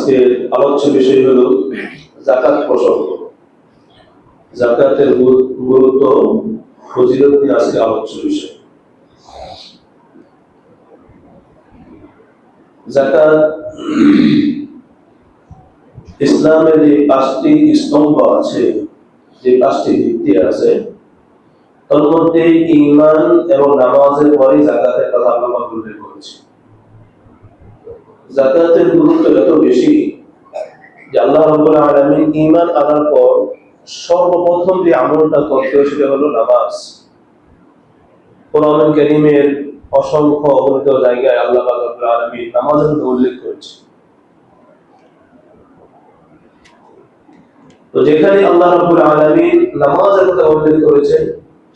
আজকে আলোচ্য বিষয় হলো যাকাত প্রসঙ্গ। যাকাতের গুরুত্ব ফজিলত নিয়ে আজকে আলোচ্য বিষয়। যাকাত ইসলামের যে 5টি স্তম্ভ আছে, যে 5টি ভিত্তি আছে, তার মধ্যে ঈমান এবং নামাজের পরে যাকাতের কথা আমরা উল্লেখ করেছি। যাকাতের গুরুত্ব এত বেশি যে আল্লাহ রাব্বুল আলামিন ঈমান আনার পর সর্বপ্রথম যে আমলটা করতে সেটা হলো নামাজ। কোরআন কারীমের অসংখ্য অগণিত জায়গায় আল্লাহ রাব্বুল আলামিন নামাজের কথা উল্লেখ করেছে। তো যেখানে আল্লাহ রাব্বুল আলামিন নামাজের কথা উল্লেখ করেছেন,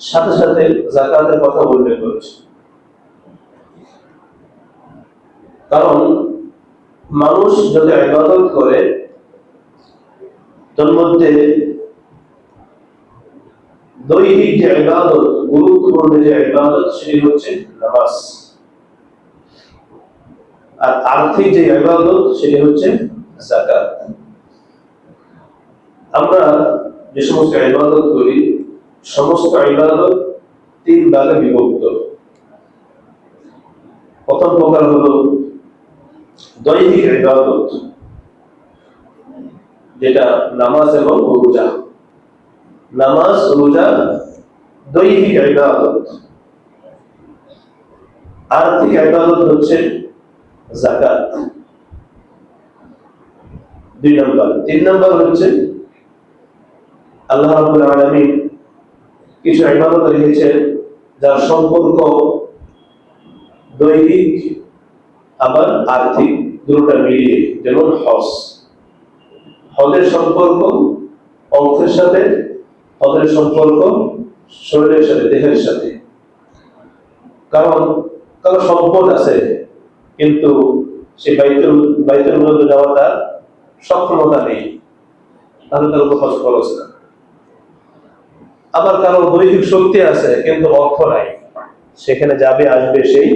সাথে সাথে যাকাতের কথা উল্লেখ করেছে। কারণ মানুষ যত ইবাদত করে তার মধ্যে দৈহিক যে ইবাদত, গুরুত্বপূর্ণ যে ইবাদত, সেটি হচ্ছে নামাজ। আর আর্থিক যে ইবাদত সেটি হচ্ছে যাকাত। আমরা যে সমস্ত ইবাদত করি, সমস্ত ইবাদত 3 ভাগে বিভক্ত। প্রথম প্রকার হলো দৈহিক ইবাদত, যেটা নামাজ এবং রোজা। নামাজ, রোজা দৈহিক ইবাদত। আর্থিক ইবাদত হচ্ছে যাকাত, 2 নম্বর। 3 নম্বর হচ্ছে আল্লাহ রাব্বুল আলামিন কিছু ইবাদত রেখেছেন যার সম্পর্ক দৈহিক আবার আর্থিক, দুটোটা মিলিয়ে। যেমন হজ। হজের সম্পর্ক অর্থের সাথে, হজের সম্পর্ক শরীরের সাথে, দেহের সাথে। কারণ কারো সম্পদ আছে কিন্তু সে বাইতুল মুকাদ্দাসে যাওয়ার তার সক্ষমতা নেই, তাহলে তার উপর হজ খরচ না। আবার কারো দৈহিক শক্তি আছে কিন্তু অর্থ নাই, সেখানে যাবে আসবে, সেই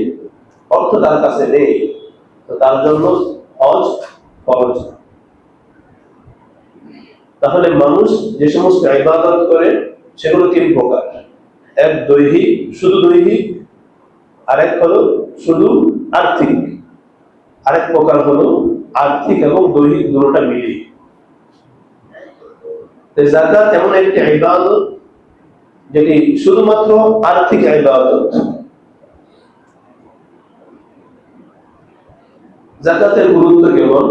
অর্থ তার কাছে নেই, তো তার জন্য হজ খরচ না। তাহলে মানুষ যে সমস্ত ইবাদত করে সেগুলো 3 প্রকার। এক দৈহিক, শুধু দৈহিক। আরেক হলো শুধু আর্থিক। আরেক প্রকার হলো আর্থিক এবং দৈহিক দুটোটা মিলিয়ে। যাকাত এমন একটি ইবাদত যেটি শুধুমাত্র আর্থিক ইবাদত। যাকাতের গুরুত্ব কেমন?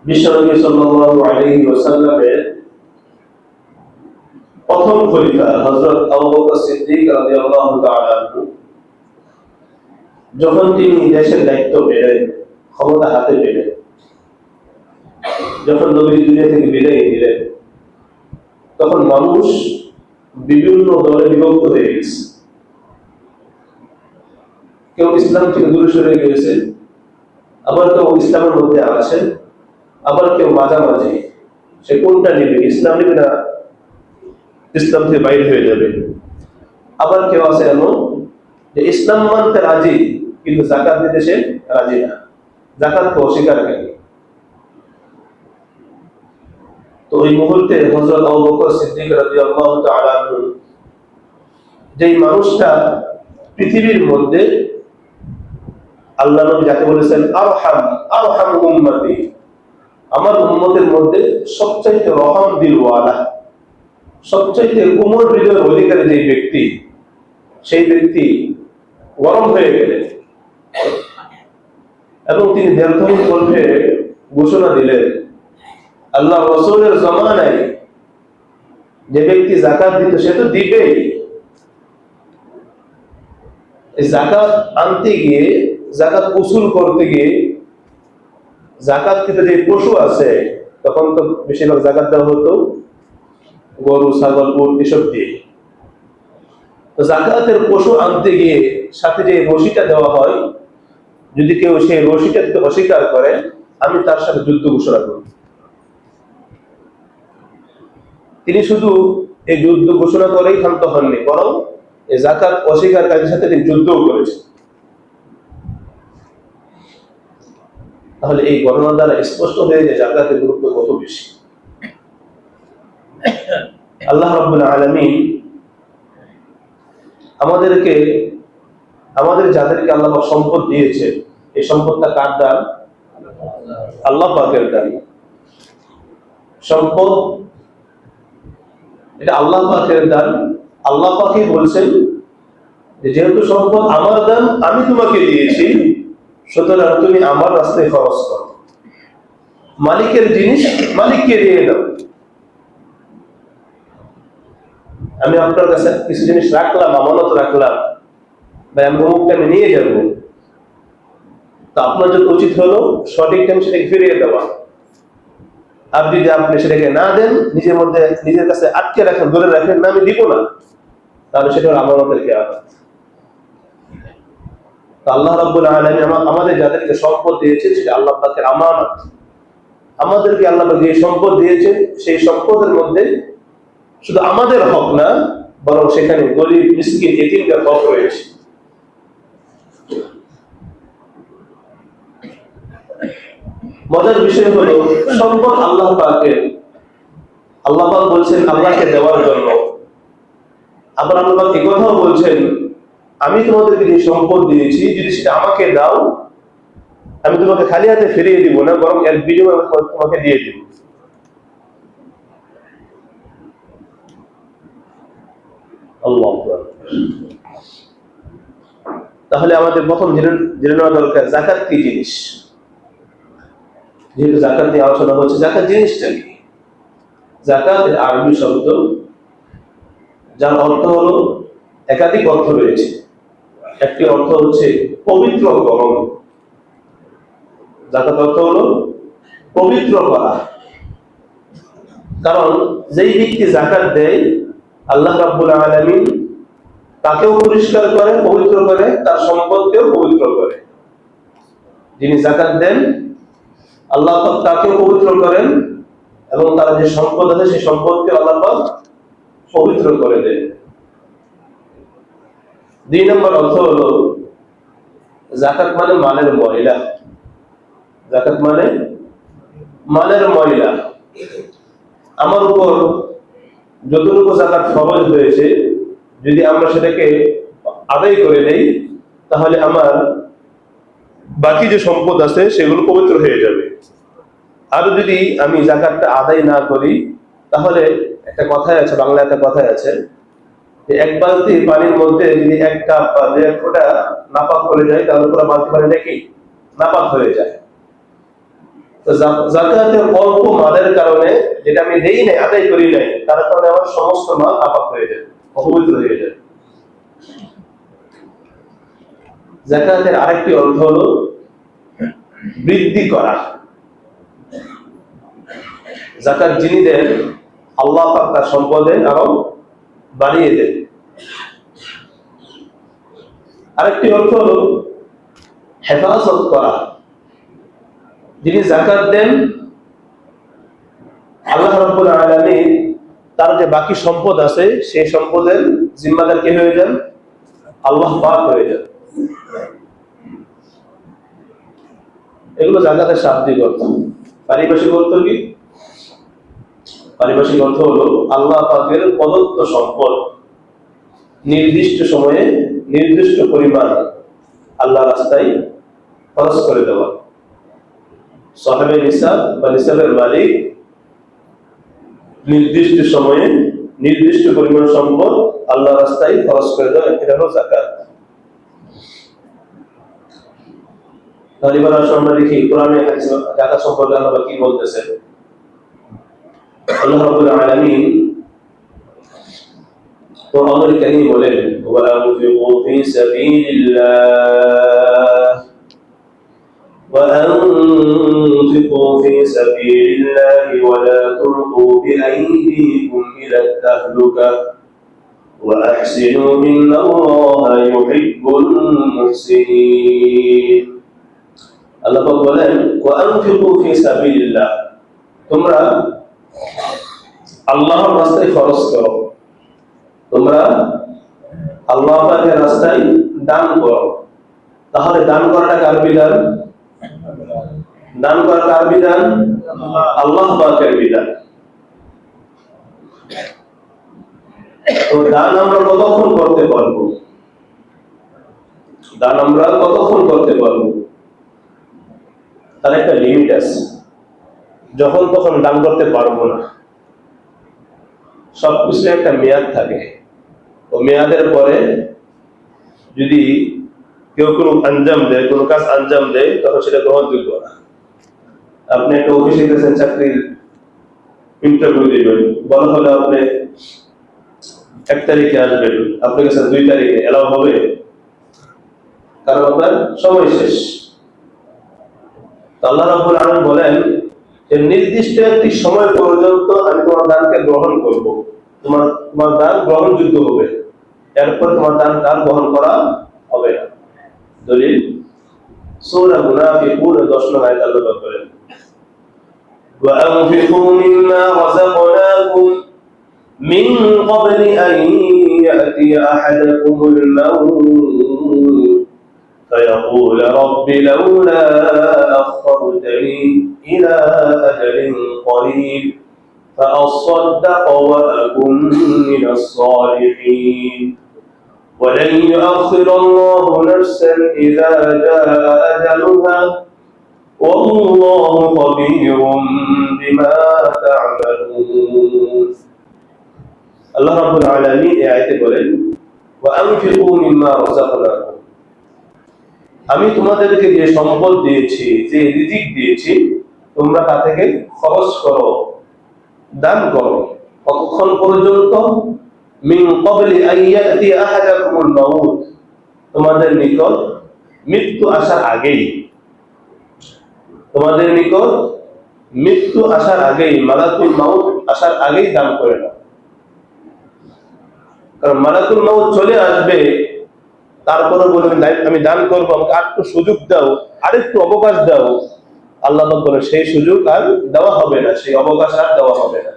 বিশ্বনবী সাল্লাল্লাহু আলাইহি ওয়াসাল্লামের প্রথম খলিফা হযরত আবু বকর সিদ্দিক রাদিয়াল্লাহু তাআলা আনহু যখন তিনি দেশের দায়িত্ব পেলেন, ক্ষমতা হাতে পেলেন, যখন নবী দুনিয়া থেকে বিদায় নিলেন, তখন মানুষ বিভিন্ন দলে বিভক্ত হয়ে গেছে। কেউ ইসলাম থেকে দূরে সরে গিয়েছে, আবার কেউ ইসলামের মধ্যে আছে, আবার কেউ মাঝামাঝি। সে কোনটা নেবে, ইসলাম নেবে না ইসলাম থেকে বাইরে হয়ে যাবে। আবার কেউ আছে এমন যে ইসলাম মানতে রাজি কিন্তু যাকাত দিতে সে রাজি না, যাকাতকে অস্বীকারকারী। তো ওই মুহূর্তে হযরত আবু বকর সিদ্দিক রাদিয়াল্লাহু তাআলা আনহু, যেই মানুষটা পৃথিবীর মধ্যে আল্লাহ নবী যাকে বলেছেন আরহাম উম্মতি, আমার উম্মতের মধ্যে সবচাইতে রহম দিলওয়ালা, সবচাইতে কোমল হৃদয়ের অধিকারী যে ব্যক্তি, সেই ব্যক্তি গরম হয়ে গেলেন এবং তিনি দীর্ঘহীন কণ্ঠে ঘোষণা দিলেন, আল্লাহ রাসূলের জামানায় যে ব্যক্তি যাকাত দিত সে তো দিবেই। এই যাকাত আনতে গিয়ে, যাকাত উসুল করতে গিয়ে, যাকাত দিতে যে পশু আছে, তখন তো বেশিরভাগ যাকাত দেওয়া হতো গরু, ছাগল, উট এসব দিয়ে। তো যাকাতের পশু আনতে গিয়ে সাথে যে রশিটা দেওয়া হয়, যদি কেউ সেই রশিটা দিতে অস্বীকার করে, আমি তার সাথে যুদ্ধ ঘোষণা করব। তিনি শুধু এই যুদ্ধ ঘোষণা করেই ক্ষান্ত হননি, বরং এই যাকাত অস্বীকারীদের সাথে তিনি যুদ্ধও করেছেন। তাহলে এই ঘটনা দ্বারা স্পষ্ট হয়ে যায় জাকাতের গুরুত্ব কত বেশি। আল্লাহ রাব্বুল আলামিন আমাদের যাদেরকে আল্লাহ পাক সম্পদ দিয়েছে, এই সম্পদটা কার দান? আল্লাহ পাকের দান। সম্পদ এটা আল্লাহ পাকের দান। আল্লাহ পাকই বলছেন যে যেহেতু সম্পদ আমার দান, আমি তোমাকে দিয়েছি, সুতরাং তুমি আমার রাস্তায় খরচ করো। মালিকের জিনিস মালিককে দিয়ে দাও। আমি আপনার কাছে কিছু জিনিস রাখলাম, আমানত রাখলাম, ভাই আমি অমুক টাইমে নিয়ে যাবো, তো আপনার জন্য উচিত হলো সঠিক টাইম সেটাকে ফিরিয়ে দেওয়া। আপনি যদি আপনি সেটাকে না দেন, নিজের কাছে আটকে রাখেন, ধরে রাখেন, না আমি দিব না, তাহলে সেটা হলো আমানতের খেয়ানত। আল্লাহ রাব্বুল আলামিন আমাদের যাদেরকে সম্পদ দিয়েছে সেটা আল্লাহ পাকের আমানত। আমাদেরকে আল্লাহ পাক যে সম্পদ দিয়েছে, সেই সম্পদের মধ্যে শুধু আমাদের হক না, বরং সেখানে গরিব মিসকিন এতিমদের হক রয়েছে। মজার বিষয় হলো সম্পদ আল্লাহ পাকের। আল্লাহ পাক বলছেন আল্লাহকে দেওয়ার জন্য। আবার আল্লাহ পাক এই কথাও বলছেন, আমি তোমাদেরকে যে সম্পদ দিয়েছি, যদি সেটা আমাকে দাও, আমি তোমাকে খালি হাতে ফিরিয়ে দিব না, বরং এর বিনিময়ে তোমাকে দিয়ে দিব। আল্লাহু আকবার। তাহলে আমাদের প্রথম জেনে নেওয়া দরকার যাকাত কি জিনিস। যেহেতু যাকাত নিয়ে আলোচনা হচ্ছে, যাকাত জিনিসটা কি? যাকাত আরবি শব্দ, যার অর্থ হলো, একাধিক অর্থ রয়েছে। একটি অর্থ হচ্ছে পবিত্রকরণ। যাকাত অর্থ হলো পবিত্র করা। কারণ যেই ব্যক্তি যাকাত দেয়, আল্লাহ রাব্বুল আলামিন তাকেও পরিষ্কার করে, পবিত্র করে, তার সম্পদকেও পবিত্র করে। যিনি যাকাত দেন, আল্লাহ পাক তাকেও পবিত্র করেন, এবং তার যে সম্পদ আছে সেই সম্পদকে আল্লাহ পাক পবিত্র করে দেন। 2 নম্বর অর্থ হলো যাকাত মানে মালের ময়লা। যাকাত মানে মালের ময়লা। আমার উপর যতটুকু যাকাত ফরজ হয়েছে, যদি আমরা সেটাকে আদায় করে দেই, তাহলে আমার বাকি যে সম্পদ আছে সেগুলো পবিত্র হয়ে যাবে। আর যদি আমি যাকাতটা আদায় না করি, তাহলে একটা কথাই আছে, বাংলা একটা কথাই আছে যে এক বালতি পানির মধ্যে যদি 1 কাপ বা 1.5 ফোঁটা নাপাক করে যায়, তাহলে পুরো বালতি পানিটা কি নাপাক হয়ে যায়। তো যাকাতের অল্প মালের কারণে, যেটা আমি দেই নাই, আদায় করি নাই, তার কারণে আমার সমস্ত মাল নাপাক হয়ে যায়, অপবিত্র হয়ে যায়। যাকাতের আরেকটি অর্থ হলো বৃদ্ধি করা। যাকাত যিনি দেন, আল্লাহ পাক তার সম্পদে আরো বাড়িয়ে দেন। আরেকটি অর্থ হলো হেফাজত করা। যিনি যাকাত দেন, আল্লাহ রাব্বুল আলামিন তার যে বাকি সম্পদ আছে সেই সম্পদের জিম্মাদার কে হয়ে যান? আল্লাহ পাক হয়ে যান। এগুলো যাকাতের শাব্দিক অর্থ। পারিভাষিক অর্থ কি? পারিভাষিক অর্থ হলো আল্লাহ পাকের প্রদত্ত সম্পদ নির্দিষ্ট সময়ে নির্দিষ্ট পরিমাণ আল্লাহ রাস্তায় খরচ করে দেওয়া। সাহেবে নিসাব বা নিসাবের মালিক নির্দিষ্ট সময়ে নির্দিষ্ট পরিমাণ সম্পদ আল্লাহ রাস্তায় খরচ করে দেওয়া, এটা হলো যাকাত। তাহলে এবার আমরা দেখি কোরআনে যাকাত সম্পর্কে আল্লাহ কি বলতেছেন। আল্লাহ রাব্বুল আলামিন কোরআনুল কারীমে বলেন, ওয়া আনফিকু ফি সাবিলিল্লাহ وأنفقوا في سبيل الله ولا تلقوا بأيديكم إلى التهلكة وأحسنوا إن الله يحب المحسنين। আল্লাহ পাক বলেন, وأنفقوا في سبيل الله, তোমরা আল্লাহর রাস্তায় খরচ করো, তোমরা আল্লাহ পাকের রাস্তায় দান করো। তাহলে দান করাটা কার বিধান? দান করা কার বিধান? আল্লাহ পাকের বিধান। তো দান আমরা কতক্ষণ করতে পারবো? দান আমরা কতক্ষণ করতে পারবো? তার একটা লিমিট আছে। যখন তখন দান করতে পারবো না। সবকিছু একটা মেয়াদ থাকে। ও মেয়াদের পরে যদি কেউ কোনো আঞ্জাম দেয়, কোনো কাজ আঞ্জাম দেয়, তখন সেটা গ্রহণযোগ্য না। আপনি একটা অফিসে গেছেন, চাকরির ইন্টারভিউ দিবেন, বলা হলে আপনি 1 তারিখে আসবেন, আপনি গেছেন 2 তারিখে, এলাও হবে? কারণ আপনার সময় শেষ। আল্লাহ রাব্বুল আলামিন বলেন যে নির্দিষ্ট একটি সময় পর্যন্ত আমি তোমার দানকে গ্রহণ করব, তোমার দান গ্রহণযোগ্য হবে, এরপর তোমার দান কার গ্রহণ করা হবে না। দলিল সূরা মুনাফিকুন 10 নম্বর আয়াত আল্লাহ বলেন, وأنفقوا مما رزقناكم من قبل أن يأتي أحدكم الموت فيقول رب لولا أخرتني إلى أجل قريب فأصدق وأكن من الصالحين ولن يؤخر الله نفسا إذا جاء أجلها والله خبير بما تعملون। আল্লাহ রাব্বুল আলামিন এই আয়াতে বলেন, وأنفقوا مما رزقناكم, আমি তোমাদেরকে যে সম্পদ দিয়েছি, যে রিজিক দিয়েছি, তোমরা তা থেকে খরচ করো, দান করো। কতক্ষণ পর্যন্ত? মিন ক্বাবলি আন ইয়াতি আহাদাকুমুল মাউত, তোমাদের নিকট মৃত্যু আসার আগেই, তোমাদের নিকট মৃত্যু আসার আগেই, মালাকুল মাউত আসার আগেই দান করে নাও। কারণ মালাকুল মাউত চলে আসবে, তারপরে বলবেন আমি দান করবো, আমাকে আরেকটু সুযোগ দাও, আরেকটু অবকাশ দাও। আল্লাহ পাক বলেন সেই সুযোগ আর দেওয়া হবে না, সেই অবকাশ আর দেওয়া হবে না।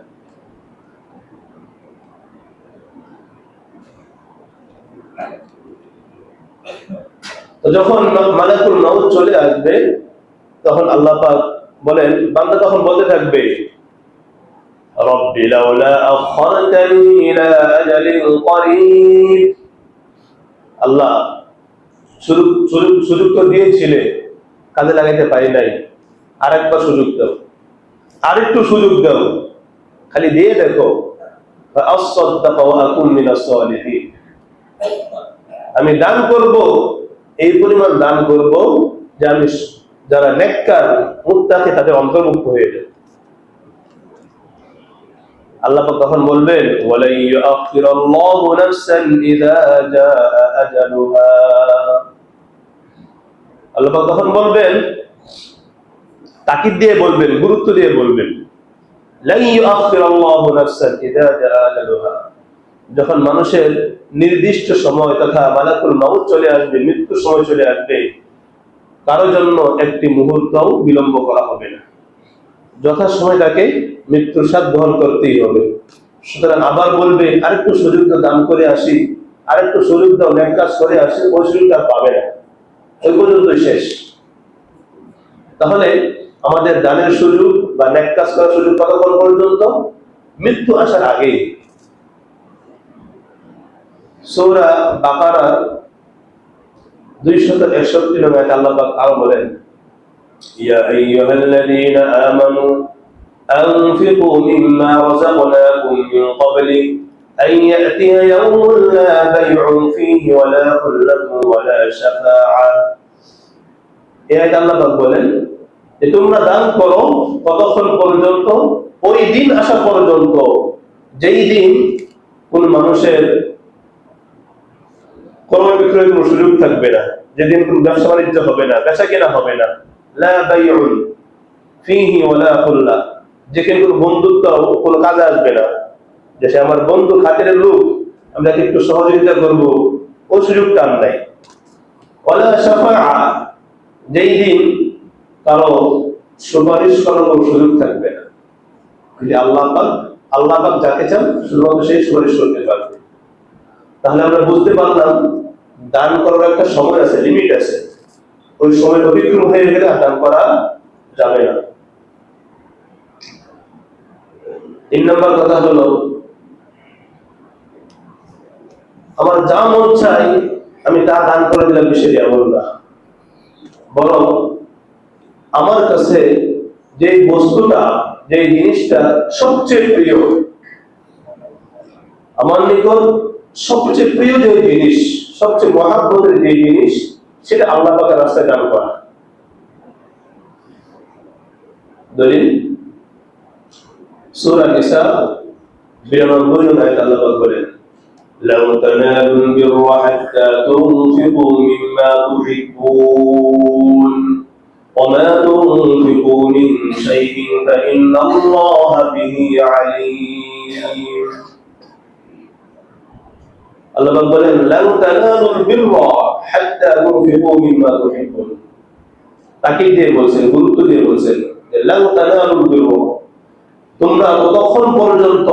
তো যখন মালাকুল মাউত চলে আসবে, তখন আল্লাহ পাক বলেন, বান্দা তখন বলতে থাকবে, রব্বি লাউলা আখখারতানি ইলা আজালিন করিব, আল্লাহ সুযোগ তো দিয়েছিলে, কাজে লাগাইতে পারি নাই, আরেকবার সুযোগ দাও, আরেকটু সুযোগ দাও, খালি দিয়ে দেখো, ফাআসসাদদাকা ওয়া আকুন মিনাস সালিহিন, আমি দান করব, এই পরিমাণ দান করব যে আমি যারা নেককার মুত্তাকি তাদের অন্তর্ভুক্ত হয়ে যাবে। আল্লাহ পাক তখন বলবেন, ওয়ালা ইউআখিরুল্লাহু নাফসান ইযা জাআ আজালুহা, আল্লাহ পাক তখন বলবেন, তাকিদ দিয়ে বলবেন, গুরুত্ব দিয়ে বলবেন, লা ইউআখিরুল্লাহু নাফসান ইযা জাআ আজালুহা, যখন মানুষের নির্দিষ্ট সময় তথা মালাকুল মাউত চলে আসবে, মৃত্যুর সময় চলে আসবে, কারোর জন্য একটি মুহূর্তও বিলম্ব করা হবে না, যথাসময় তাকে মৃত্যুর স্বাদ গ্রহণ করতেই হবে। সুতরাং আবার বলবে, আরেকটু সুযোগ দান করে আসি, আরেকটু সুযোগ দাও, নেক কাজ করে আসি, ওই সুযোগটা পাবে না, ওই পর্যন্তই শেষ। তাহলে আমাদের দানের সুযোগ বা নেক কাজ করার সুযোগ কতক্ষণ পর্যন্ত? মৃত্যু আসার আগেই। সূরা বাকারা 261 নম্বর আয়াতে আল্লাহ পাক আরো বলেন, ইয়া আইয়ুহাল্লাযীনা আমানু আনফিকু মিম্মা রাযাকনাকুম মিন ক্বাবলি আন ইয়াতিয়া ইয়াওমুন লা বাইউন ফীহি ওয়ালা খুল্লাতুন ওয়ালা শাফাআ। এই আয়াতে আল্লাহ পাক বলেন যে তোমরা দান করো কতক্ষণ পর্যন্ত? ওই দিন আসা পর্যন্ত যেই দিন কোন মানুষের ক্রয় বিক্রয়ের কোনো সুযোগ থাকবে না, যেদিন কোনো ব্যবসা বাণিজ্য হবে না, বেচা কেনা হবে না, লা বাইউন ফীহি ওয়ালা খুল্লা, যেখানে কোনো বন্ধুত্ব কোনো কাজে আসবে না, যে সে আমার বন্ধু, খাতিরের লোক, আমরা একটু সহযোগিতা করব, ওই সুযোগটা আর নাই। ওয়ালা শাফাআ, যেই দিন কারো সুপারিশ করার কোনো সুযোগ থাকবে না। যদি আল্লাহ পাক যাকে চান শুধুমাত্র সেই সুপারিশ করতে পারবে। তাহলে আমরা বুঝতে পারলাম দান করার একটা সময় আছে, লিমিট আছে, ওই সময় অতিক্রম হয়ে গেলে দান করা যাবে না। 3 নম্বর কথা হলো, আমার যা মন চাই আমি তা দান করে দিলাম বিষয়টি এমন না, বরং আমার কাছে যে বস্তুটা, যে জিনিসটা সবচেয়ে প্রিয়, আমার নিকট সবচেয়ে প্রিয় যে জিনিস, সবচেয়ে মহাব্বতের যে জিনিস, সেটা আল্লাহ পাকের রাস্তায় দান করা। দলিল সূরা নিসা 92 নম্বর আয়াতে আল্লাহ পাক বলেন, لَوْ تَنَالُوا الْبِرَّ حَتَّى تُنْفِقُوا مِمَّا تُحِبُّونَ وَمَا تُنْفِقُوا مِنْ شَيْءٍ فَإِنَّ اللَّهَ بِهِ عَلِيمٌ। আল্লাহ পাক বলেন, لَوْ تَنَالُوا الْبِرَّ حَتَّى تُنْفِقُوا مِمَّا تُحِبُّونَ। তাকিদ দিয়ে বলছেন, গুরুত্ব দিয়ে বলছেন, لَوْ تَنَالُوا الْبِرَّ, তোমরা ততক্ষণ পর্যন্ত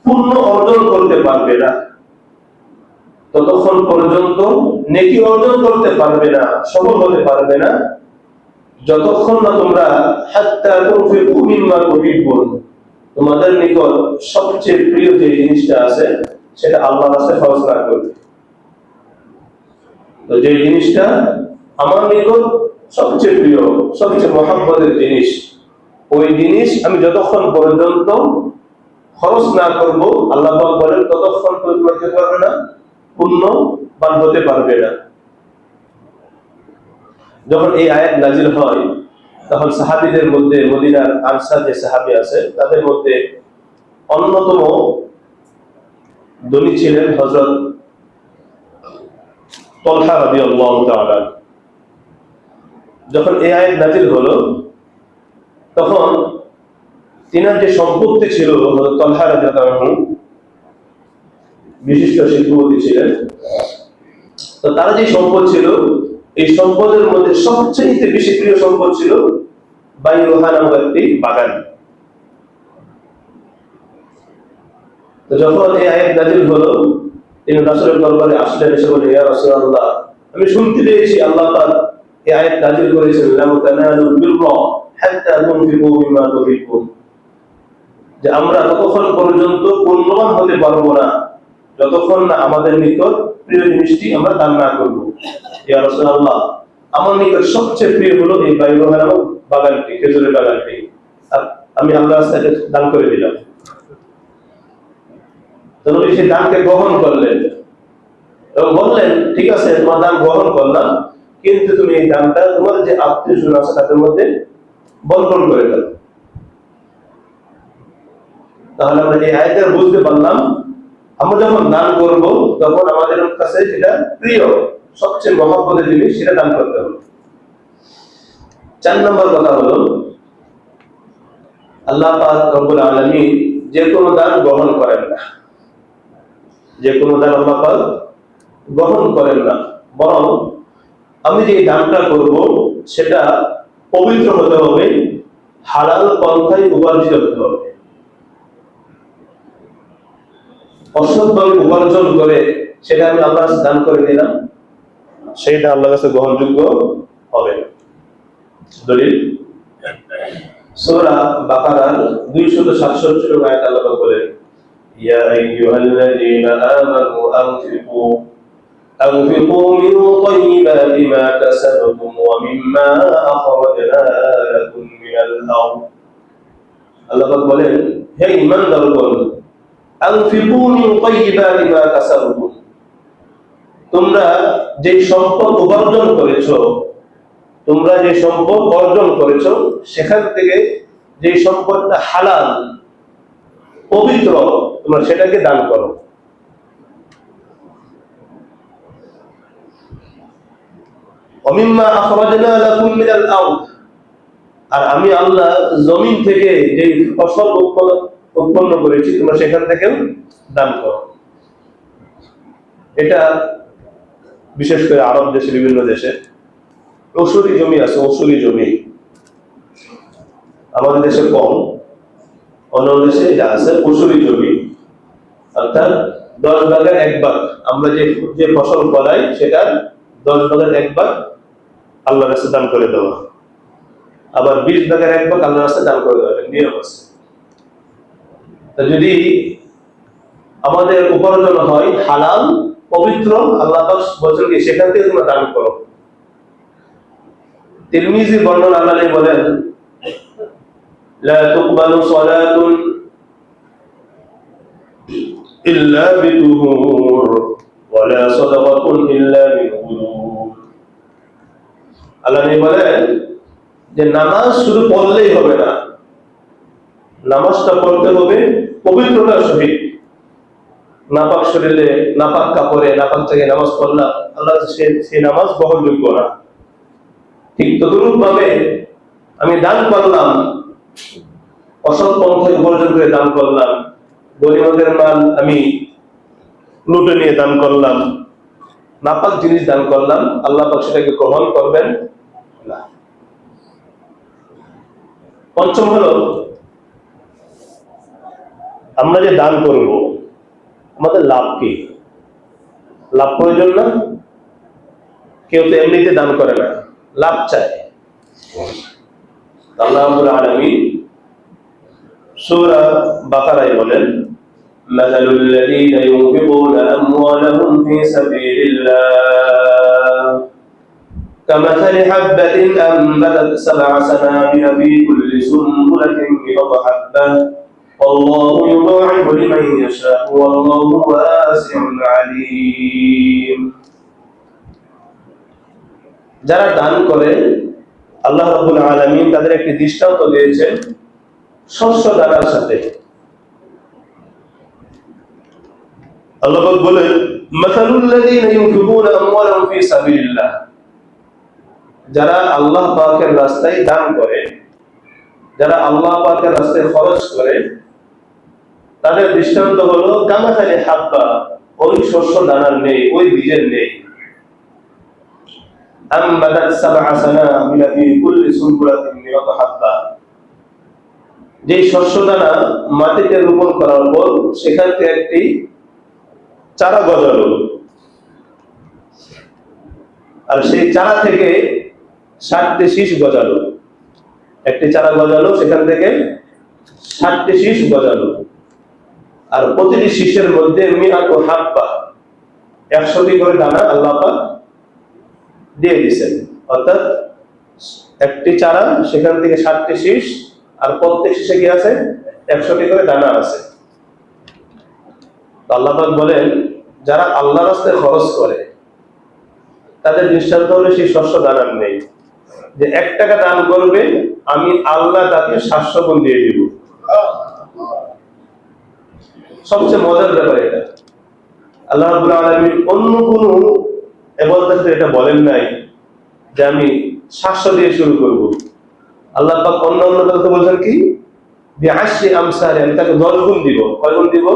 পূর্ণ অর্জন করতে পারবে না, ততক্ষণ পর্যন্ত নেকি অর্জন করতে পারবে না, সফল হতে পারবে না, যতক্ষণ না তোমরা হাত্তা তুনফিকু মিম্মা তুহিব্বুন, তোমাদের নিকট সবচেয়ে প্রিয় যে জিনিসটা আছে সেটা আল্লাহর রাস্তায় খরচ না করবে। তো যে জিনিসটা আমার নিকট সবচেয়ে প্রিয়, সবচেয়ে মহব্বতের জিনিস, ওই জিনিস আমি যতক্ষণ পর্যন্ত খরচ না করব, আল্লাহ পাক বলেন, ততক্ষণ পর্যন্ত কি পারবে না, পূর্ণবান হতে পারবে না। যখন এই আয়াত নাজিল হয়, তখন সাহাবীদের মধ্যে, মদিনার আনসার যে সাহাবী আছে তাদের মধ্যে অন্যতম ধনী ছিলেন হযরত তালহা রাদিয়াল্লাহু তাআলা। যখন এই আয়াত নাজিল হলো, তখন তিনার যে সম্পত্তি ছিল, হযরত তালহা রাদিয়াল্লাহু আনহু বিশিষ্ট শিল্পপতি ছিলেন, তো তার যে সম্পদ ছিল, এই সম্পদের মধ্যে সবচেয়ে বেশি প্রিয় সম্পদ ছিল বাইরুহা নামক একটি বাগান। তো যখন এই আয়াত নাযিল হলো, তিনি রাসূলের দরবারে আসলেন, এসে বললেন, ইয়া রাসূলুল্লাহ, আমি শুনতে পেয়েছি আল্লাহ পাক এই আয়াত নাযিল করেছেন, লা তানালুল বিররা হাত্তা তুনফিকু মিম্মা তুহিব্বুন, যে আমরা ততক্ষণ পর্যন্ত পূর্ণবান হতে পারবো না যতক্ষণ না আমাদের নিকট প্রিয় জিনিসটি আমরা দান না করবো। ইয়া রাসূলুল্লাহ, আমার নিকট সবচেয়ে প্রিয় হলো এই বাইরুহা নামক বাগানটি, খেজুরের বাগানটি, আর আমি আল্লাহর রাস্তায় দান করে দিলাম। তো নবী সেই দানকে গ্রহণ করলেন এবং বললেন, ঠিক আছে, তোমার দান গ্রহণ করলাম, কিন্তু তুমি এই দানটা তোমার যে আত্মীয়স্বজন আছে তাদের মধ্যে বন্টন করে দাও। তাহলে আমরা এই আয়াতে বুঝতে পারলাম, আমরা যখন দান করব তখন আমাদের কাছে যেটা প্রিয়, সবচেয়ে মহব্বতের জিনিস, সেটা দান করতে হবে। 4 নম্বর কথা হলো, আল্লাহ পাক রব্বুল আলামিন যে কোনো দান গ্রহণ করেন না, যে কোনো দান আল্লাহ পাক গ্রহণ করেন না, বরং আমি যে দানটা করব সেটা পবিত্র হতে হবে, হালাল পন্থায় উপার্জিত হতে হবে। অসৎভাবে উপার্জন করে সেটা আমি আল্লাহর কাছে দান করে দিলাম, সেটা আল্লাহর কাছে গ্রহণযোগ্য হবে না। দলিল সূরা বাকারার 267 নম্বর আয়াতে আল্লাহ বলেন, ইয়া আইয়ুহাল্লাযীনা আমানু আনফিকু মিন তাইয়্যিবাতি মা কাসাবতুম ওয়া মিম্মা আখরাজনা লাকুম মিনাল আরদ। আল্লাহ বলেন, হে ঈমানদারগণ, আনফিকু মিন তাইয়্যিবাতি মা কাসাবতুম, তোমরা যে সম্পদ উপার্জন করেছো, তোমরা যে সম্পদ অর্জন করেছো, সেখান থেকে যে সম্পদটা হালাল, পবিত্র, তোমরা সেটাকে দান করো। ওমিম্মা আখরাজনা লাকুম মিনাল আরদ, আর আমি আল্লাহ জমিন থেকে যে ফসল উৎপন্ন করেছি, তোমরা সেখান থেকেও দান করো। এটা বিশেষ করে আরব দেশে, বিভিন্ন দেশে ওসুরি জমি আছে, ওসুরি জমি আমাদের দেশে কম, অন্য দেশে যা আছে ওসুরি জমি, অর্থাৎ 10 ভাগের 1 ভাগ, আমরা যে ফসল ফলাই সেটার 10 ভাগের 1 ভাগ আল্লাহর কাছে দান করে দেওয়া। আবার 20 ভাগের 1 ভাগ আল্লাহর রাস্তায় দান করে দেবেন, নিয়ম আছে। তা যদি আমাদের উপার্জন হয় হালাল পবিত্র, আল্লাহ পাক বলেন কি সেখান থেকে তোমরা দান করো। তিরমিজি বর্ণনা আল্লাহ বলেন, লা তুকবালু সালাতুন ইল্লা বিতুহুর ওয়া লা সাদাকাতুন ইল্লা বিগুলুল। আল্লাহ বলেন যে নামাজ শুধু পড়লেই হবে না, নামাজটা পড়তে হবে পবিত্রতার সহিত। নাপাক শরীরে, নাপাক কাপড়ে, নাপাক জায়গায় নামাজ পড়লাম, আল্লাহ সেই নামাজ গ্রহণযোগ্য না। ঠিক তদরূপ ভাবে আমি দান করলাম, অসৎ পন্থায় উপার্জন করে দান করলাম, গরিবদের মাল আমি লুটে নিয়ে দান করলাম, নাপাক জিনিস দান করলাম, আল্লাহ পাক সেটাকে গ্রহণ করবেন না। পঞ্চম হলো, আমরা যে দান করব আমাদের লাভ কি? লাভ প্রয়োজন না? কেউ তো এমনিতে দান করে না, লাভ চায়। আল্লাহ রাব্বুল আলামিন সূরা বাকারায় বলেন, মাসালুল লাযীনা ইউনফিকুনা আমওয়ালাহুম ফী সাবিলিল্লাহ কামাসালি হাববাতিন আনবাতাত সাবআ সানাবিলা ফী কুল্লি সুনবুলাতিন মি'আতু হাব্বাহ আল্লাহু ইউদাঈফু লিমান ইয়াশা'উ ওয়াল্লাহু ওয়াসি'উন আলীম। যারা দান করে আল্লাহ রাব্বুল আলামিন তাদের একটি দৃষ্টান্ত দিয়েছেন শস্য দানার সাথে। আল্লাহ পাক বলেন, মাসালুল লাযীনা ইউনফিকুনা আমওয়ালাহুম ফী সাবিলিল্লাহ, যারা আল্লাহ পাকের রাস্তায় দান করে, যারা আল্লাহ পাকের রাস্তায় খরচ করে, তাদের দৃষ্টান্ত হলো কামাসালি হাব্বা, ওই শস্য দানার নেই, ওই বীজের নেই, আনবাতাত সাবআ সানাবিলা ফী কুল্লি সুনবুলাতিন মি'আতু হাব্বা, যে শস্য দানা মাটিতে রোপণ করার পর সেখান থেকে একটি চারা গজালো, আর সেই চারা থেকে 60টি শীষ গজালো। একটি চারা গজালো, সেখান থেকে 60টি শীষ গজালো, আর প্রতিটি শীষের মধ্যে মি'আতু হাব্বা, 100টি করে দানা আল্লাহ পাক দিয়ে দিয়েছেন। অর্থাৎ একটি চারা, সেখান থেকে 60টি শীষ, আর প্রত্যেক শীষে কি আছে? 100টি করে দানা আছে। আল্লাহ পাক বলেন, যারা আল্লাহর রাস্তায় খরচ করে তাদের দৃষ্টান্ত হলো সেই শস্য দানার নেই, যে 1 টাকা দান করবে আমি আল্লাহ তাকে 700 গুণ দিয়ে দিব। সবচেয়ে মজার ব্যাপার এটা, আল্লাহ রাব্বুল আলামিন অন্য কোনো ইবাদতে এটা বলেন নাই যে আমি 700 দিয়ে শুরু করব। আল্লাহ পাক অন্য কথা বলেন কি, বিআশরি আমসালি, আমি তাকে 10 গুণ দিব। কয় গুণ দিব?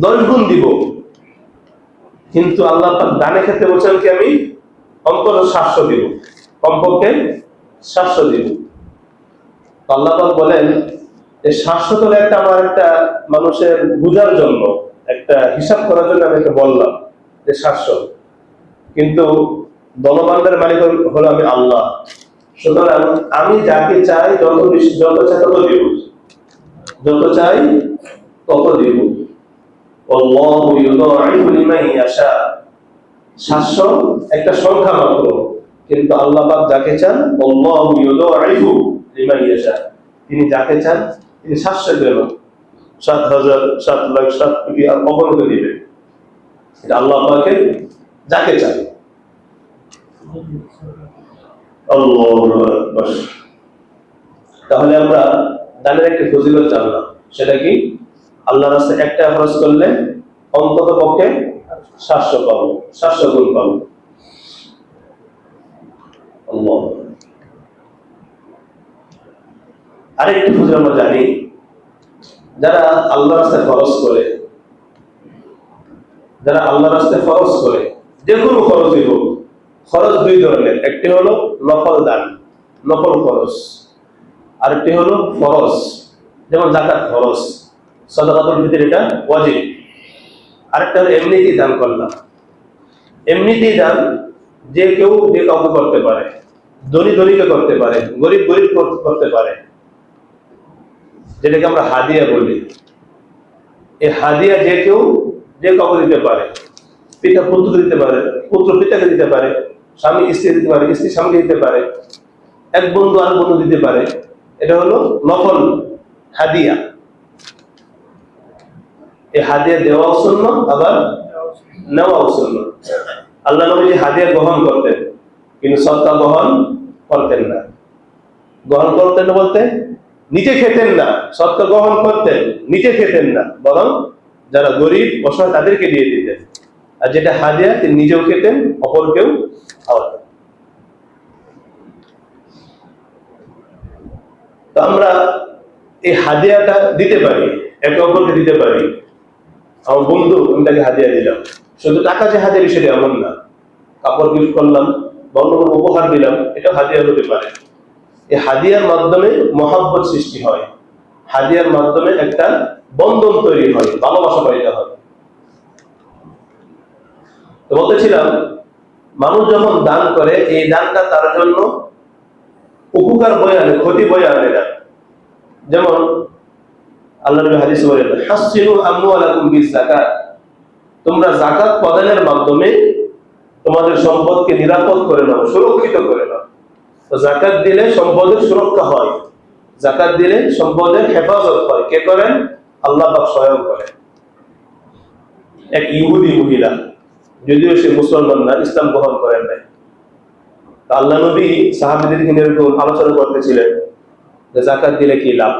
10 গুণ দিব। কিন্তু আল্লাহ পাক দানের ক্ষেত্রে বলেন কি, আমি অন্তত 700 দিব, কমপক্ষে 700 দিব। আল্লাহ পাক বলেন যে 700 তো একটা আমার একটা মানুষের বুঝার জন্য, একটা হিসাব করার জন্য আমি এটা বললাম যে 700, কিন্তু ধনভাণ্ডারের মালিক হলো আমি আল্লাহ। সুতরাং আমি যাকে চাই যত বেশি, যত চাই তত দিব, যত চাই তত দিব। আল্লাহু ইউদাঈফু লিমান ইয়াশা, 700 একটা সংখ্যা মাত্র, কিন্তু আল্লাহ পাক যাকে চান, আল্লাহু ইউদাঈফু লিমান ইয়াশা, তিনি যাকে চান তিনি 700 দেবেন, 7,000, 7 লাখ, 7 কোটি আর অগণিত দিবেন। এটা আল্লাহ পাকের যাকে চান। আল্লাহু আকবার। তাহলে আমরা দানের একটি ফজিলত জানলাম, সেটা কি? আল্লাহর রাস্তায় 1 টাকা খরচ করলে অন্তত পক্ষে 700 পাবো, 700 গুণ পাবো। আল্লাহ। আরেকটি ফজিলত আমরা জানি, যারা আল্লাহর রাস্তায় খরচ করে, যারা আল্লাহর রাস্তায় খরচ করে, যে কোনো খরচই হোক, খরচ 2 ধরনের, একটি হলো নফল দান, নফল খরচ, আরেকটি হলো ফরজ, যেমন যাকাত খরচ, সাদাকাতুল ফিতর, এটা ওয়াজিব। আরেকটা হলো এমনিতেই দান করলাম। এমনিতেই দান যে কেউ যে কাউকে করতে পারে, ধনী ধনীকে করতে পারে, গরিব গরিব করতে পারে, যেটাকে আমরা হাদিয়া বলি। এই হাদিয়া যে কেউ যে কাউকে দিতে পারে। পিতা পুত্রকে দিতে পারে, পুত্র পিতাকে দিতে পারে, স্বামী স্ত্রী দিতে পারে, স্ত্রী স্বামীকে দিতে পারে, এক বন্ধু আর বন্ধু দিতে পারে। এটা হলো নফল হাদিয়া। এই হাদিয়া দেওয়াও সুন্নাহ, আবার নেওয়াও সুন্নাহ। আল্লাহ নবী যে হাদিয়া গ্রহণ করতেন, কিন্তু সদকা গ্রহণ করতেন না। গ্রহণ করতেন না বলতে নিজে খেতেন না, সদকা গ্রহণ করতেন, নিজে খেতেন না, বরং যারা গরিব অসহায় তাদেরকে দিয়ে দিতেন। আর যেটা হাদিয়া তিনি নিজেও খেতেন, অপরকেও খাওয়াতেন। তো আমরা এই হাদিয়াটা দিতে পারি, একে অপরকে দিতে পারি। আমার বন্ধু, আমি তাকে হাদিয়া দিলাম, শুধু টাকা যে হাদিয়া বিষয়টা এমন না। কাপড় গিফট করলাম, বন্ধ কোনো উপহার দিলাম, এটা হাদিয়া হতে পারে। এই হাদিয়ার মাধ্যমে মহাব্বত সৃষ্টি হয়, হাদিয়ার মাধ্যমে একটা বন্ধন তৈরি হয়, ভালোবাসা তৈরি হয়। তো বলতেছিলাম, মানুষ যখন দান করে, এই দানটা তার জন্য উপকার বয়ে আনে, ক্ষতি বয়ে আনে না। যেমন আল্লাহ নবী হাদিসে বলেন, হাসসিনু আমওয়ালাকুম বিযাকাত, তোমরা যাকাত প্রদানের মাধ্যমে তোমাদের সম্পদকে নিরাপদ করে নাও, সুরক্ষিত করে নাও। তো যাকাত দিলে সম্পদের সুরক্ষা হয়, যাকাত দিলে সম্পদের হেফাজত হয়। কে করেন? আল্লাহ পাক স্বয়ং করেন। এক ইহুদি মহিলা, যদিও সে মুসলমান না, ইসলাম গ্রহণ করেন নাই, আল্লাহ নবী সাহাবীদেরকে এরকম আলোচনা করতেছিলেন যে যাকাত দিলে কি লাভ।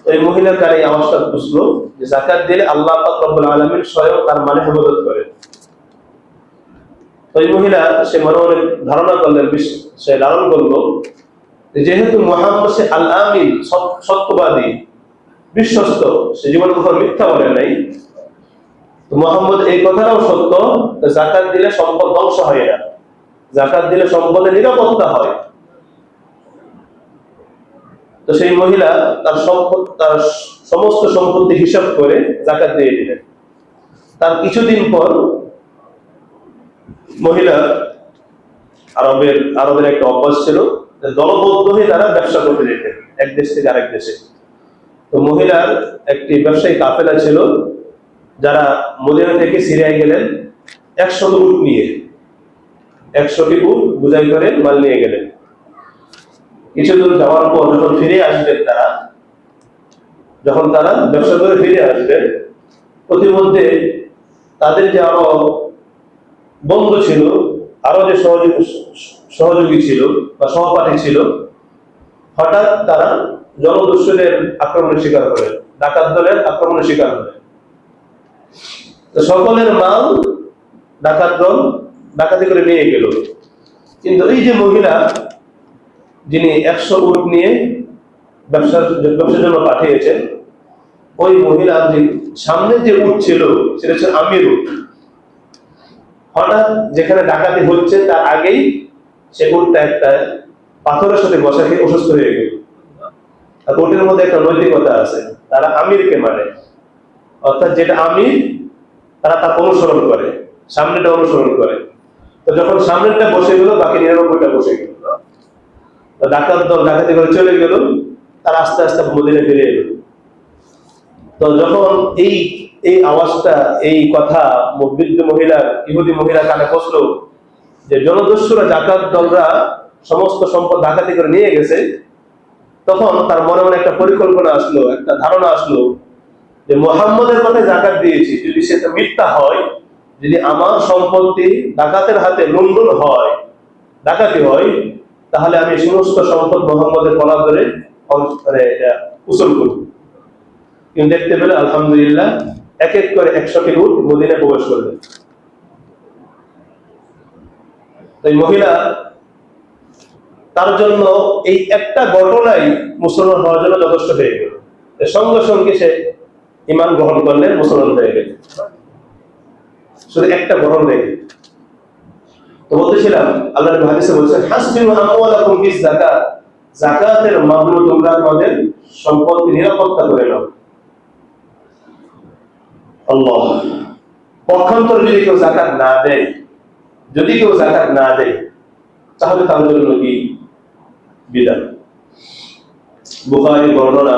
এই মহিলা কার এই আওয়াজটা বুঝলো যে যাকাত দিলে আল্লাহ পাক রব্বুল আলামিন স্বয়ং তার মানে হেফাজত করেন। ওই মহিলা সে মনে মনে ধারণা করলেন, সে ধারণ করলো, যেহেতু মুহাম্মদ সে আল আমিন, সত্যবাদী, বিশ্বস্ত, সে জীবনে কখনো মিথ্যা বলে নাই, তো মুহাম্মদ এই কথাটাও সত্য, যাকাত দিলে সম্পদ ধ্বংস হয় না, যাকাত দিলে সম্পদের নিরাপত্তা হয়। তো সেই মহিলা তার সম্পদ, তার সমস্ত সম্পত্তি হিসাব করে যাকাত দিয়ে দিলেন। তার কিছুদিন পর মহিলা, আরবের একটা অভ্যাস ছিল, দলবদ্ধ হয়ে তারা ব্যবসা করতে যেতেন এক দেশ থেকে আরেক দেশে। তো মহিলার একটি ব্যবসায়ী কাফেলা ছিল, যারা মদিনা থেকে সিরিয়ায় গেলেন 100 উট নিয়ে, 100টি উট বোঝাই করে মাল নিয়ে গেলেন। কিছুদূর যাওয়ার পর যখন ফিরে আসবেন যখন তারা ব্যবসা করে ফিরে আসবেন, প্রতিমধ্যে তাদের যে আরো বন্ধু ছিল, আরো যে সহযোগী ছিল বা সহপাঠী ছিল, হঠাৎ তারা জনদস্যুদের আক্রমণের শিকার হলেন, ডাকাত দলের আক্রমণের শিকার হলেন। তো সকলের মাল ডাকাত দল ডাকাতি করে নিয়ে গেল। কিন্তু এই যে মহিলা, যিনি 100 উট নিয়ে ব্যবসার জন্য পাঠিয়েছেন, ওই মহিলা যে সামনে যে উট ছিল সেটা হচ্ছে আমির উট। হঠাৎ যেখানে ডাকাতি হচ্ছে তার আগেই সে উটটা একটা পাথরের সাথে বসা খেয়ে অসুস্থ হয়ে গেল। আর উটের মধ্যে একটা নৈতিকতা আছে, তারা আমিরকে মানে, অর্থাৎ যেটা আমির তারা তার অনুসরণ করে, সামনেটা অনুসরণ করে। তো যখন সামনেরটা বসে গেল, বাকি 99টা বসে গেল। ডাকাত দল ডাকাতি করে চলে গেল, তার আস্তে আস্তে মদিনায় ফিরে এলো। তো যখন এই এই আওয়াজটা, এই কথা বৃদ্ধ মহিলা, ইহুদি মহিলা কানে পৌঁছলো যে জনদস্যুরা, ডাকাত দলরা সমস্ত সম্পদ ডাকাতি করে নিয়ে গেছে, তখন তার মনে মনে একটা পরিকল্পনা আসলো, একটা ধারণা আসলো যে মুহাম্মদের কথায় যাকাত দিয়েছি, যদি সেটা মিথ্যা হয়, যদি আমার সম্পত্তি ডাকাতের হাতে লুণ্ঠন হয়, ডাকাতি হয়, তাহলে আমি সমস্ত সম্পদ মুহাম্মদের গলা ধরে উসুল করব। কিন্তু দেখতে পেলে আলহামদুলিল্লাহ এক এক করে 100টি উট মদিনায় প্রবেশ করলেন। এই মহিলা, তার জন্য এই একটা ঘটনাই মুসলমান হওয়ার জন্য যথেষ্ট হয়ে গেল। সঙ্গে সঙ্গে সে ঈমান গ্রহণ করলেন, মুসলমান হয়ে গেলেন, শুধু একটা ঘটনা দেখে। তো বলতেছিলাম, আল্লাহ নবী হাদিসে বলেছেন, হাসবিনু আমওয়ালাকুম বিযাকাত, যাকাতের মামলা তোমরা তোমাদের সম্পদকে নিরাপত্তা করে নাও। আল্লাহ, পক্ষান্তর যদি কেউ যাকাত না দেয়, তাহলে তার জন্য কি বিধান? বুখারী বর্ণনা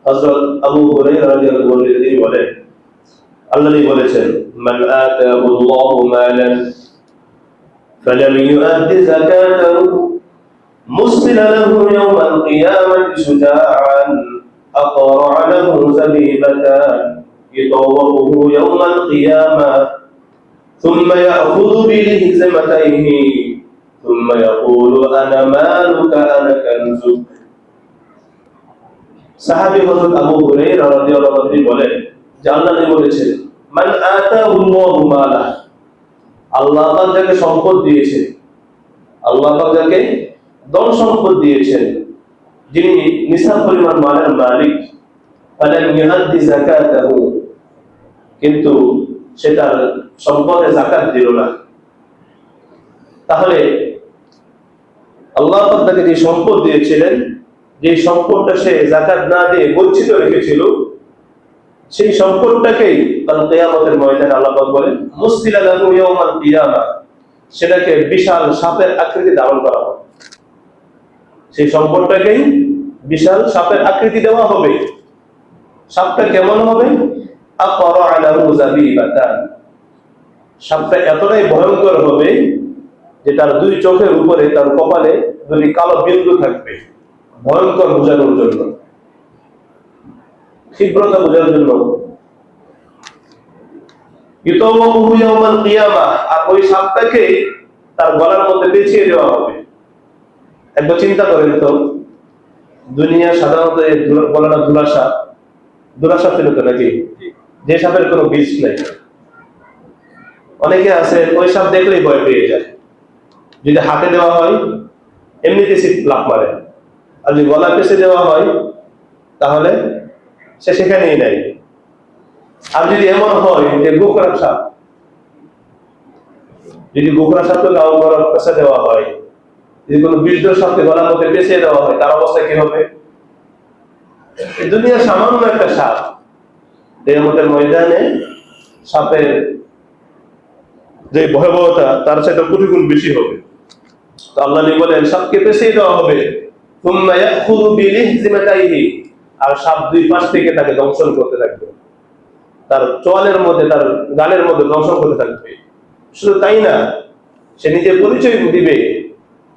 হযরত আবু হুরায়রা রাদিয়াল্লাহু আনহু তিনি বলেন, আল্লাহ বলেছেন, মান আতাহুল্লাহু মালান ফালাম ইউআদ্দি যাকাতাহু মুসবিলা লাহু ইয়াওমাল কিয়ামাতি শুজাআন aqra'a lahu zabibatan yutawwaquhu yaوم القيامة ثم يأخذ بلحزمتيه ثم يقول أنا مالك أنا كنزك। সাহাবী হযরত আবু হুরায়রা রাদিয়াল্লাহু আনহু বলেন যে আল্লাহ বলেছেন, মান আতাহুল্লাহু মালা, আল্লাহ পাক যাকে সম্পদ দিয়েছেন, আল্লাহ পাক যাকে ধন সম্পদ দিয়েছেন, যিনি নিসাব পরিমাণ মালের মালিক, ফালাম ইউআদ্দি যাকাতাহু, কিন্তু সেটা সম্পদে যাকাত দিল না, তাহলে আল্লাহ পাক তাকে যে সম্পদ দিয়েছিলেন, যে সম্পদটা সে যাকাত না দিয়ে গচ্ছিত রেখেছিল, সেই সম্পদটাকেই কাল কিয়ামতের ময়দানে আল্লাহ পাক বলেন মুসবিলা লাহু ইয়াওমাল কিয়ামা, সেটাকে বিশাল সাপের আকৃতি ধারণ করা হবে। সেই সম্পদটাকেই বিশাল সাপের আকৃতি দেওয়া হবে। সাপটা কেমন হবে? aqra'a lahu zabibatan, সাপটা এতটাই ভয়ঙ্কর হবে যে তার দুই চোখের উপরে, তার কপালে দুটি কালো বিন্দু থাকবে, ভয়ঙ্কর বোঝানোর জন্য, তীব্রতা বোঝানোর জন্য। ইউতাওয়াকুহু ইয়াওমাল কিয়ামা, আর ওই সাপটাকে তার গলার মধ্যে পেঁচিয়ে দেওয়া হবে। একবার চিন্তা করেন তো, দুনিয়া সাধারণত এই গলাটা দুরা সাপ ছিল তো নাকি, যে সাপের কোনো বিষ নাই। অনেকে আছে ওই সাপ দেখলেই ভয় পেয়ে যায়, যদি হাতে দেওয়া হয় এমনিতে সে লাফ মারে, আর যদি গলা পেঁচে দেওয়া হয় তাহলে সে সেখানেই নাই। আর যদি এমন হয় যে গোকরা সাপ, যদি গোকরা সাপকে গাও গলা পেঁচে দেওয়া হয়, যদি কোনো বিষধর সাপকে গলার মধ্যে পেঁচিয়ে দেওয়া হয়, তার অবস্থা কি হবে? এই দুনিয়া সামান্য একটা সাপ, কিয়ামতের ময়দানে সাপের যে ভয়াবহতা তার চাইতে কোটি গুণ বেশি হবে। তো আল্লাহ বলেন সাপকে পেঁচিয়ে দেওয়া হবে, সুম্মা ইয়াখুযু বিলিহজিমাতাইহি, আর সাপ দুই পাশ থেকে তাকে দংশন করতে থাকবে, তার চোয়ালের মধ্যে, তার গালের মধ্যে দংশন করতে থাকবে। শুধু তাই না, সে নিজের পরিচয় দিবে,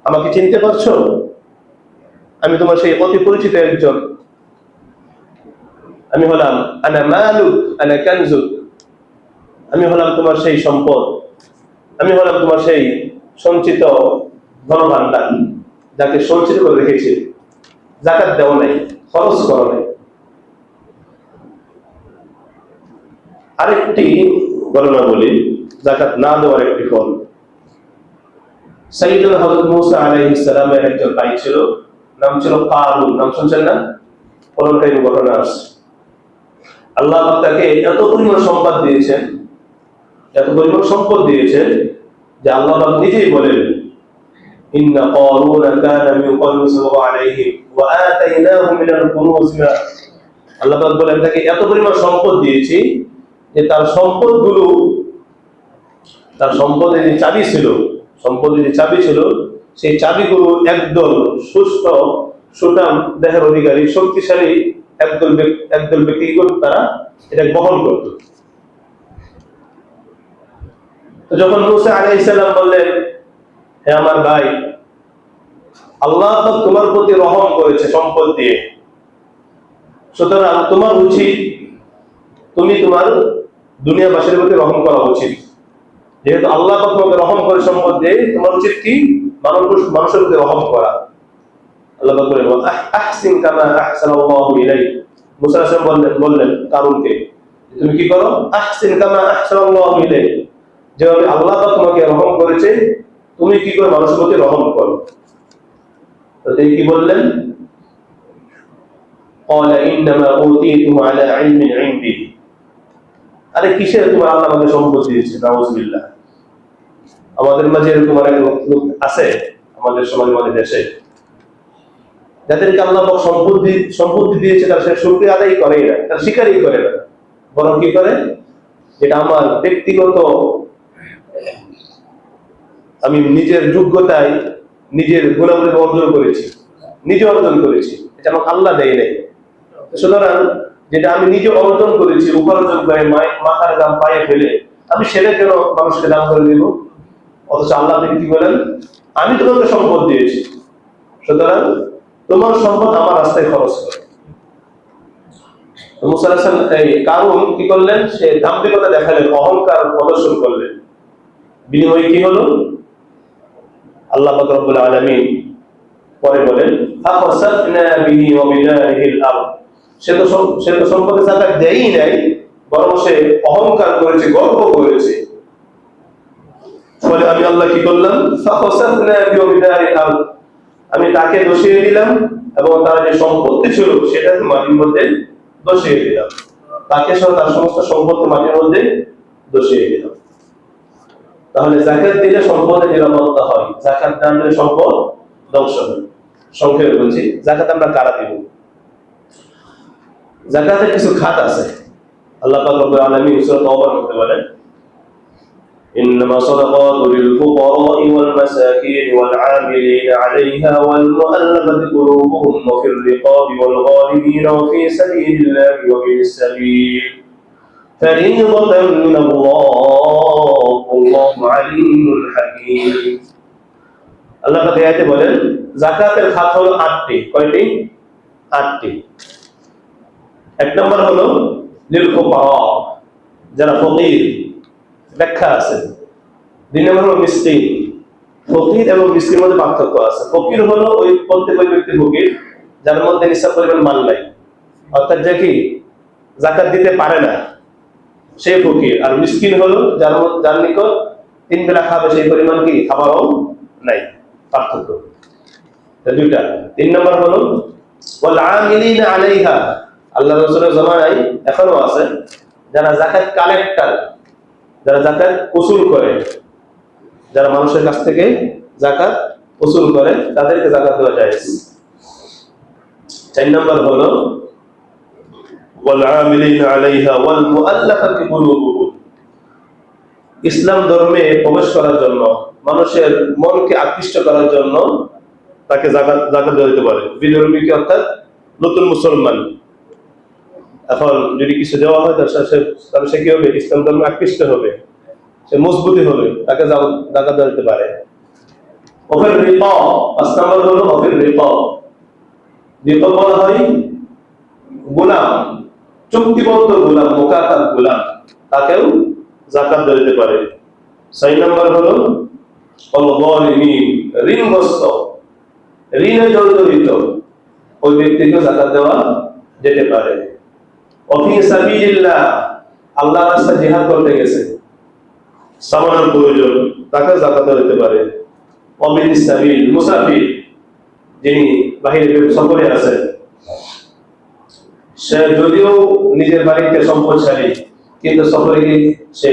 আমাকে চিনতে পারছো? আমি তোমার সেই অতি পরিচিত একজন, আমি হলাম আনা মালুক আনা কানজুক, আমি হলাম তোমার সেই সম্পদ, আমি হলাম তোমার সেই সঞ্চিত ধনভাণ্ডার, যাকে সঞ্চিত করে রেখেছে, যাকাত দেওয়া নাই, খরচ করা নাই। আরেকটি ঘটনা বলি, যাকাত না দেওয়ার একটি ফল। সাইয়েদুনা হযরত মূসা আলাইহিস সালামের একজন ভাই ছিল, নাম ছিল কারুন, নাম শুনছেন না? কোরআনে ঘটনা আছে। আল্লাহ তাকে এত পরিমাণ সম্পদ দিয়েছেন, এত পরিমাণ সম্পদ দিয়েছেন যে আল্লাহ নিজেই বলেন, ইন্না কারুনা কানা মিন কওমি সাল্লাল্লাহু আলাইহি ওয়া আতাইনাহু মিনাল কুনুজ মা, আল্লাহ বলেন তাকে এত পরিমাণ সম্পদ দিয়েছি যে তার সম্পদের যে চাবি ছিল, সেই চাবিগুলো একদল সুস্থ সুঠাম দেহের অধিকারী শক্তিশালী একদল ব্যক্তি তারা এটা বহন করত। তো যখন মূসা আলাইহিস সালাম বললেন, হে আমার ভাই, আল্লাহ পাক তোমার প্রতি রহম করেছে সম্পদ দিয়ে, সুতরাং তোমার উচিত তুমি তোমার দুনিয়াবাসীর প্রতি রহম করা উচিত। যেহেতু আল্লাহ পাক তোমাকে রহম করে সম্পদ দিয়ে, তোমার উচিত কি মানুষের প্রতি রহম করা। আল্লাহ পাক বলেন আহসিন কামা আহসানাল্লাহু ইলাইক, মূসা আলাইহিস সালাম বললেন কারুনকে, তুমি কি করো? আহসিন কামা আহসানাল্লাহু ইলাইক, যেভাবে আল্লাহ পাক তোমাকে রহম করেছে তুমি কি করে মানুষের প্রতি রহম করো। তো তিনি কি বললেন? ক্বালা ইন্নামা উতীতুহু আলা ইলমিন ইনদি, আরে কিসের তোমার আল্লাহ আমাকে সম্পদ দিয়েছে? নাউযুবিল্লাহ। আমাদের মাঝে এরকম এক লোক আছে, আমাদের সমাজে, আমাদের দেশে, যাদেরকে আল্লাহ পাক সম্পত্তি দিয়েছে, তার সে শুকরিয়া আদায় করেই না, তার স্বীকারই করে না, বরং কি করে, এটা আমার ব্যক্তিগত, আমি নিজের যোগ্যতায় নিজের গুণাবলী অর্জন করেছি, নিজে অর্জন করেছি, এটা আমাকে আল্লাহ দেয় নাই। সুতরাং যেটা আমি নিজে অর্জন করেছি, উপার্জন করে মাথার দাম পায়ে ফেলে আমি সেটা কেন মানুষকে দান করে দিব? অথচ আল্লাহ আপনি কি বলেন, আমি তোমাকে সম্পদ দিয়েছি, সুতরাং তোমার সম্পদ আমার রাস্তায় খরচ করো। মুসা আলাইহিস সালাম এই কারণ কি করলেন, সে দাম্ভিকতা দেখালেন, অহংকার প্রদর্শন করলেন। বিনিময়ে কি হলো? আল্লাহ পাক রব্বুল আলামিন পরে বলেন ফাখাসাফনা বিহি ওয়া বিদারিহিল আরদ, সে তো সম্পদে যাকাত দেয়ই নাই, বরং সে অহংকার করেছে, গর্ব করেছে। ফলে আমি আল্লাহ কি করলাম, ফাখাসাফনা বিহি ওয়া বিদারিহিল আরদ, আমি তাকে দোষিয়ে দিলাম এবং তার যে সম্পত্তি ছিল সেটা মাটির মধ্যে দোষিয়ে দিলাম, তাকে সহ তার সমস্ত সম্পত্তি মাটির মধ্যে দোষিয়ে দিলাম। তাহলে যাকাত দিলে সম্পদের নিরাপত্তা হয়, যাকাত না দিলে সম্পদ ধ্বংস হয়। সংক্ষেপে বলছি, যাকাত আমরা কারা দিব? যাকাতের কিছু খাত আছে। আল্লাহ পাক রব্বুল আলামিন সূরা তাওবার মধ্যে বলেন, ইন্নামা সাদাকাতু লিল ফুকারা'i ওয়াল মাসাকিন ওয়াল 'আমিলিনা 'আলাইহা ওয়াল মু'আল্লাফাতি কুলুবুহুম ওয়া ফির রিকাবি ওয়াল গহারিমিনা ওয়া ফি সাবিলিল্লাহি ওয়া বিস সাবিল ফারিদাতান মিনাল্লাহ আল্লাহু আলিমুল হাকীম। আল্লাহ পাক আয়াতে বলেন যাকাতের খাত হলো 8টি। কয়টি? 8টি। এক নম্বর হলো লিল ফুকারা, যারা ফকির, ব্যাখ্যা আছে। 2 নম্বর হলো মিসকিন। ফকির এবং মিসকিনের মধ্যে পার্থক্য আছে। ফকির হলো ওই প্রত্যেক ব্যক্তি ফকির যার মধ্যে নিসাব পরিমাণ মাল নাই, অর্থাৎ যে কি যাকাত দিতে পারে না, সে ফকির। আর মিসকিন হলো যার নিকট 3 বেলা খাবে সেই পরিমাণ কি খাবারও নাই। পার্থক্য দুইটা। 3 নম্বর হলো ওয়াল আমিলিনা আলাইহা, আল্লাহ রাসূলের জামানায় এখনো আছে যারা যাকাত কালেক্টর, যারা যাকাত উসুল করে, যারা মানুষের কাছ থেকে যাকাত উসুল করে, তাদেরকে যাকাত দেওয়া জায়েজ। 4 নম্বর হলো ওয়াল আমিলিনা আলাইহা ওয়াল মুআল্লাফাতি কুলুবুহুম, ইসলাম ধর্মে প্রবেশ করার জন্য, মানুষের মনকে আকৃষ্ট করার জন্য তাকে যাকাত দেওয়া যেতে পারে। বিধর্মীকে অর্থাৎ নতুন মুসলমান, এখন যদি কিছু দেওয়া হয় তাহলে সে কি হবে? ইসলাম ধর্মে আকৃষ্ট হবে, সে মজবুতি হবে, তাকে যাকাত দেওয়া যেতে পারে। ওফির রিকাব, 5 নম্বর হলো ওফির রিকাব। রিকাব বলা হয় গোলাম, চুক্তিবদ্ধ গোলাম, মুকাতাব গোলাম, তাকেও যাকাত দেওয়া যেতে পারে। 6 নম্বর হলো আল গালিমিন, ঋণগ্রস্ত, ঋণে জর্জরিত ওই ব্যক্তিকে যাকাত দেওয়া যেতে পারে। ওয়া ফি সাবিলিল্লাহ, আল্লাহর রাস্তায় জিহাদ করতে গেছে, সামানের প্রয়োজন, তাকে যাকাত দেওয়া যেতে পারে। ওয়া বিস সাবিল, মুসাফির, যিনি বাহিরে সফরে আছেন, সে যদিও নিজের বাড়িতে সম্পদশালী কিন্তু সফরে গিয়ে সে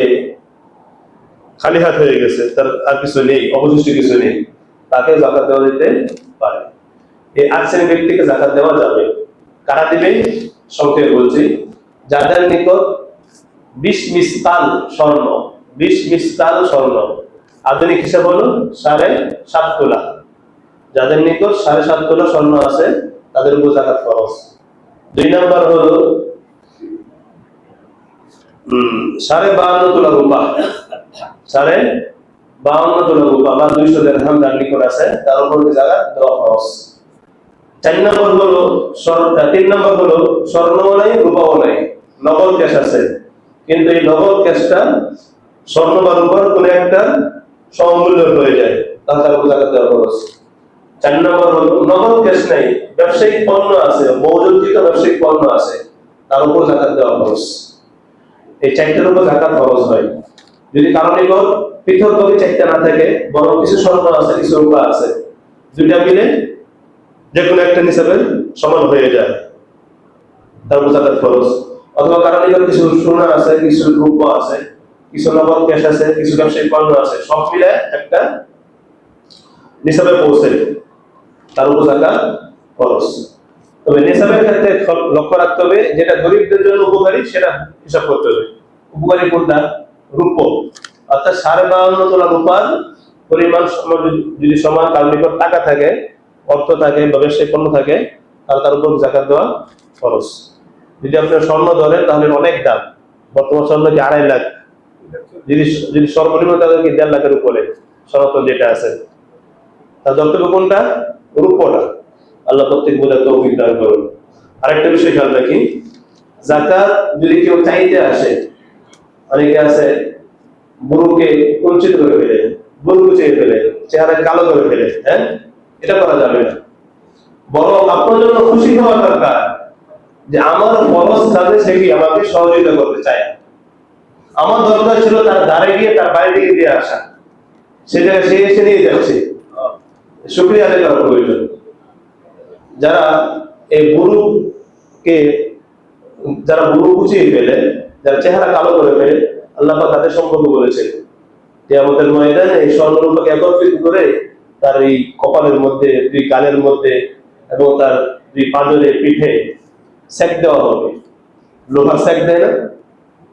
খালি হাত হয়ে গেছে, তার আর কিছু নেই, অবশিষ্ট কিছু নেই, তাকে যাকাত দেওয়া যেতে পারে। এই 8 শ্রেণীর ব্যক্তিকে যাকাত দেওয়া যাবে। কারা দিবে? সংক্ষেপে বলছি, যাদের নিকট 20 মিসকাল স্বর্ণ, 20 মিসকাল স্বর্ণ, আধুনিক হিসাব হলো 7.5 তোলা, যাদের নিকট 7.5 তোলা স্বর্ণ আছে তাদের উপর যাকাত ফরজ। 2 নম্বর হলো 52.5 তোলা রূপা, 52.5 তোলা রূপা বা 200 দিরহাম যার নিকট আছে তার উপর যাকাত দেওয়া ফরজ। 3 নম্বর হলো স্বর্ণও নাই, রূপাও নাই, নগদ ক্যাশ আছে, কিন্তু এই নগদ ক্যাশটা স্বর্ণ বা রূপার কোন একটা সমমূল্য হয়ে যায়, তার উপর যাকাত দেওয়া ফরজ। 4 নম্বর হলো নগদ ক্যাশ নাই, ব্যবসায়িক পণ্য আছে, মজুতকৃত ব্যবসায়িক পণ্য আছে, তার উপর যাকাত দেওয়া ফরজ। এই 4টার উপর যাকাত ফরজ হয়। যদি কারো নিকট পৃথকভাবে 4টা না থাকে, বরং কিছু স্বর্ণ আছে, কিছু রূপা আছে, দুইটা মিলে যে কোনো একটা নিসাবের সমান হয়ে যায়, তার উপর যাকাত ফরজ। অথবা কারো নিকট কিছু সোনা আছে, কিছু রূপা আছে, কিছু নগদ ক্যাশ আছে, কিছু ব্যবসায়িক পণ্য আছে, সব মিলে একটা নিসাবে পৌঁছে, তার উপর যাকাত ফরজ। তবে নিসাবের ক্ষেত্রে লক্ষ্য রাখতে হবে, যেটা গরিবদের জন্য উপকারী সেটা হিসাব করতে হবে। উপকারী কোনটা? রূপ, অর্থাৎ 52.5 তোলা রূপার পরিমাণ যদি সমান, তার নিকট টাকা থাকে, অর্থ থাকে, ব্যবসায়িক পণ্য থাকে, তাহলে তার উপর যাকাত দেওয়া খরচ। যদি আপনি স্বর্ণ ধরেন তাহলে অনেক দাম, বর্তমান স্বর্ণ কি 2.5 লাখ, যদি যদি সর্বনিম্ন তাহলে কি 1.5 লাখের উপরে সনাতন যেটা আছে। তার যতটুকু কোনটা রূপটা, আল্লাহ প্রত্যেক বোঝার তৌফিক দান করুন। আরেকটা বিষয় খেয়াল রাখি, যাকাত যদি কেউ চাইতে আসে, অনেকে আছে গরুকে কুঞ্চিত করে ফেলে, গরু চেয়ে ফেলে, চেহারা কালো করে ফেলে, হ্যাঁ, এটা করা যাবে না। বরং আপনার জন্য খুশি হওয়া দরকার যে আমার ফরজ কাজে সে কি আমাকে সহযোগিতা করতে চায়। আমার দরকার ছিল তার দ্বারে গিয়ে তার বাড়ি থেকে দিয়ে আসা, সে জায়গায় সে এসে নিয়ে যাচ্ছে, শুকরিয়া আদায় করার প্রয়োজন। যারা এই গরুকে, যারা গরু কুচিয়ে ফেলে, যারা চেহারা কালো করে ফেলে, আল্লাহ পাক তাদের সম্পর্কে বলেছে কিয়ামতের ময়দানে এই স্বর্ণরূপকে একত্রিত করে তার এই কপালের মধ্যে, দুই গালের মধ্যে এবং তার দুই পাঁজরে, পিঠে সেক দেওয়া হবে। লোহার সেক দেয় না,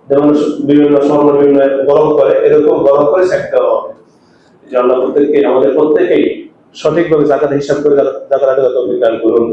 যেমন বিভিন্ন স্বর্ণ বিভিন্ন গরম করে, এরকম গরম করে সেক দেওয়া হবে। যে আল্লাহ প্রত্যেককে, আমাদের প্রত্যেকেই সঠিকভাবে যাকাত হিসাব করে যাকাত আদায় করতে তৌফিক দান করুন।